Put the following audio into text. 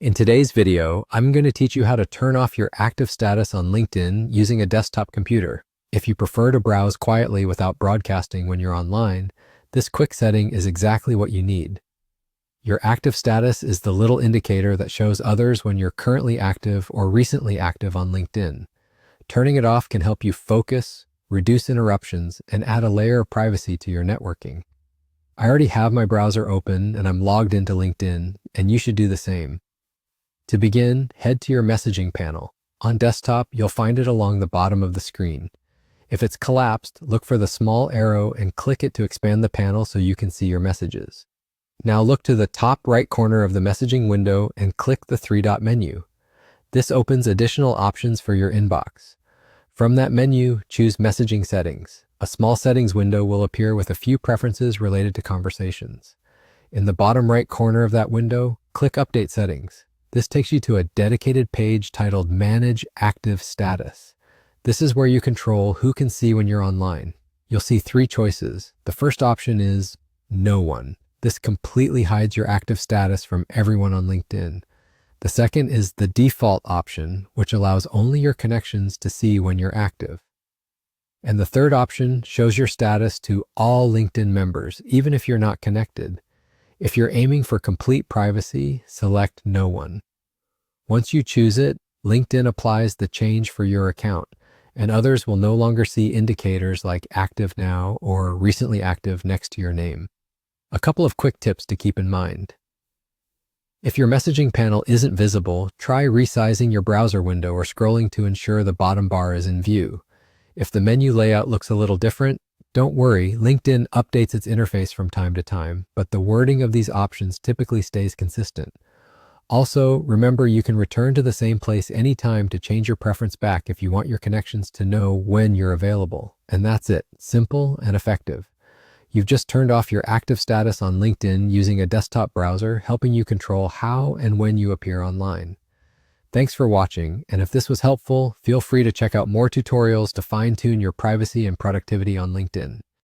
In today's video, I'm going to teach you how to turn off your active status on LinkedIn using a desktop computer. If you prefer to browse quietly without broadcasting when you're online, this quick setting is exactly what you need. Your active status is the little indicator that shows others when you're currently active or recently active on LinkedIn. Turning it off can help you focus, reduce interruptions, and add a layer of privacy to your networking. I already have my browser open and I'm logged into LinkedIn, and you should do the same. To begin, head to your messaging panel. On desktop, you'll find it along the bottom of the screen. If it's collapsed, look for the small arrow and click it to expand the panel so you can see your messages. Now look to the top right corner of the messaging window and click the three-dot menu. This opens additional options for your inbox. From that menu, choose Messaging Settings. A small settings window will appear with a few preferences related to conversations. In the bottom right corner of that window, click Update Settings. This takes you to a dedicated page titled Manage Active Status. This is where you control who can see when you're online. You'll see three choices. The first option is No One. This completely hides your active status from everyone on LinkedIn. The second is the default option, which allows only your connections to see when you're active. And the third option shows your status to all LinkedIn members, even if you're not connected. If you're aiming for complete privacy, select No One. Once you choose it, LinkedIn applies the change for your account, and others will no longer see indicators like Active Now or Recently Active next to your name. A couple of quick tips to keep in mind. If your messaging panel isn't visible, try resizing your browser window or scrolling to ensure the bottom bar is in view. If the menu layout looks a little different, don't worry, LinkedIn updates its interface from time to time, but the wording of these options typically stays consistent. Also, remember you can return to the same place anytime to change your preference back if you want your connections to know when you're available. And that's it, simple and effective. You've just turned off your active status on LinkedIn using a desktop browser, helping you control how and when you appear online. Thanks for watching, and if this was helpful, feel free to check out more tutorials to fine-tune your privacy and productivity on LinkedIn.